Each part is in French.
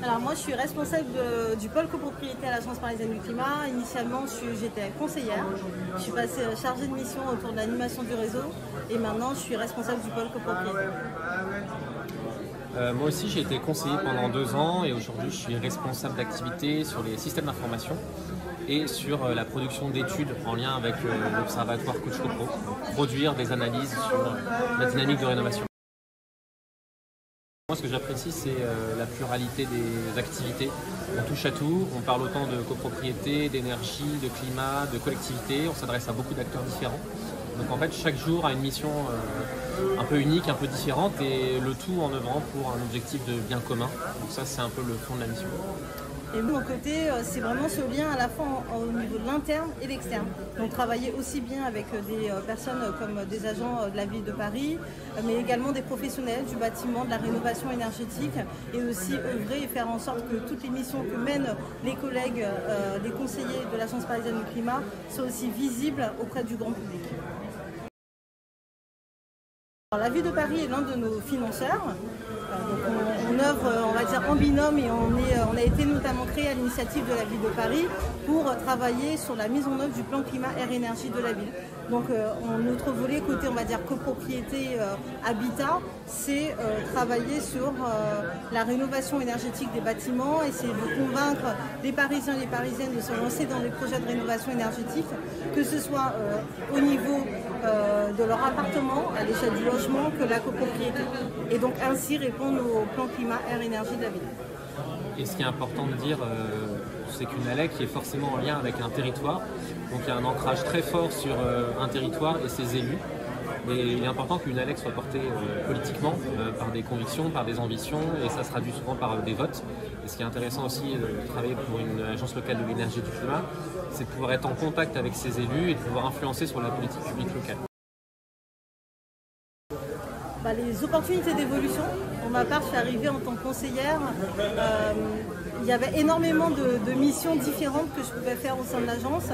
Alors moi je suis responsable du pôle copropriété à l'Agence parisienne du climat. Initialement j'étais conseillère, je suis passée chargée de mission autour de l'animation du réseau et maintenant je suis responsable du pôle copropriété. Moi aussi j'ai été conseiller pendant 2 ans et aujourd'hui je suis responsable d'activité sur les systèmes d'information et sur la production d'études en lien avec l'Observatoire Coach Copro, produire des analyses sur la dynamique de rénovation. Moi, ce que j'apprécie, c'est la pluralité des activités. On touche à tout, on parle autant de copropriété, d'énergie, de climat, de collectivité, on s'adresse à beaucoup d'acteurs différents. Donc en fait, chaque jour a une mission un peu unique, un peu différente et le tout en œuvrant pour un objectif de bien commun. Donc ça, c'est un peu le fond de la mission. Et de mon côté, c'est vraiment ce lien à la fois au niveau de l'interne et l'externe. Donc travailler aussi bien avec des personnes comme des agents de la ville de Paris, mais également des professionnels du bâtiment, de la rénovation énergétique, et aussi œuvrer et faire en sorte que toutes les missions que mènent les collègues, les conseillers de l'Agence parisienne du climat soient aussi visibles auprès du grand public. Alors, la ville de Paris est l'un de nos financeurs. Donc on œuvre, on va dire, en binôme et on a été notamment créé à l'initiative de la ville de Paris pour travailler sur la mise en œuvre du plan climat air énergie de la ville. Donc notre volet côté, on va dire, copropriété habitat, c'est travailler sur la rénovation énergétique des bâtiments, essayer de convaincre les Parisiens et les Parisiennes de se lancer dans les projets de rénovation énergétique, que ce soit au niveau de leur appartement, à l'échelle du logement, que la copropriété. Et donc ainsi répondre au plan climat air énergie de la ville. Et ce qui est important de dire, c'est qu'une ALEC est forcément en lien avec un territoire. Donc il y a un ancrage très fort sur un territoire et ses élus. Mais il est important qu'une ALEC soit portée politiquement, par des convictions, par des ambitions, et ça se traduit souvent par des votes. Et ce qui est intéressant aussi de travailler pour une agence locale de l'énergie et du climat, c'est de pouvoir être en contact avec ses élus et de pouvoir influencer sur la politique publique locale. Les opportunités d'évolution. Pour ma part, je suis arrivée en tant que conseillère. Il y avait énormément de missions différentes que je pouvais faire au sein de l'agence.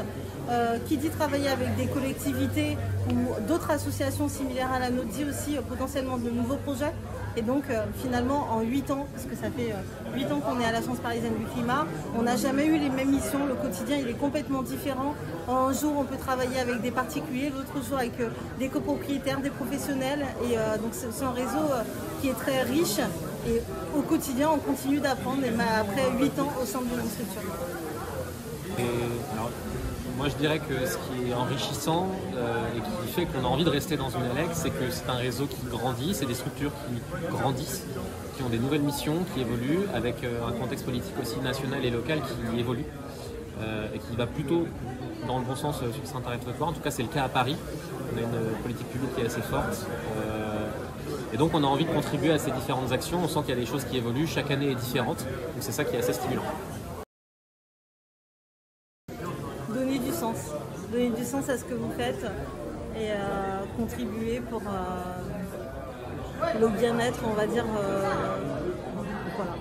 Qui dit travailler avec des collectivités ou d'autres associations similaires à la nôtre, dit aussi potentiellement de nouveaux projets. Et donc finalement en 8 ans, parce que ça fait 8 ans qu'on est à l'Agence parisienne du climat, on n'a jamais eu les mêmes missions, le quotidien il est complètement différent. Un jour on peut travailler avec des particuliers, l'autre jour avec des copropriétaires, des professionnels, et donc c'est un réseau qui est très riche, et au quotidien on continue d'apprendre, après 8 ans au sein de notre structure. Moi je dirais que ce qui est enrichissant et qui fait qu'on a envie de rester dans une ALEC, c'est que c'est un réseau qui grandit, c'est des structures qui grandissent, qui ont des nouvelles missions, qui évoluent, avec un contexte politique aussi national et local qui évolue et qui va plutôt dans le bon sens sur certains territoires. En tout cas c'est le cas à Paris, on a une politique publique qui est assez forte. Et donc on a envie de contribuer à ces différentes actions, on sent qu'il y a des choses qui évoluent, chaque année est différente, donc c'est ça qui est assez stimulant. Donner du sens à ce que vous faites et contribuer pour le bien-être, on va dire. Voilà.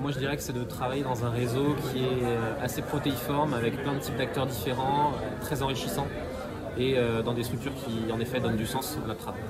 Moi je dirais que c'est de travailler dans un réseau qui est assez protéiforme, avec plein de types d'acteurs différents, très enrichissant et dans des structures qui en effet donnent du sens à notre travail.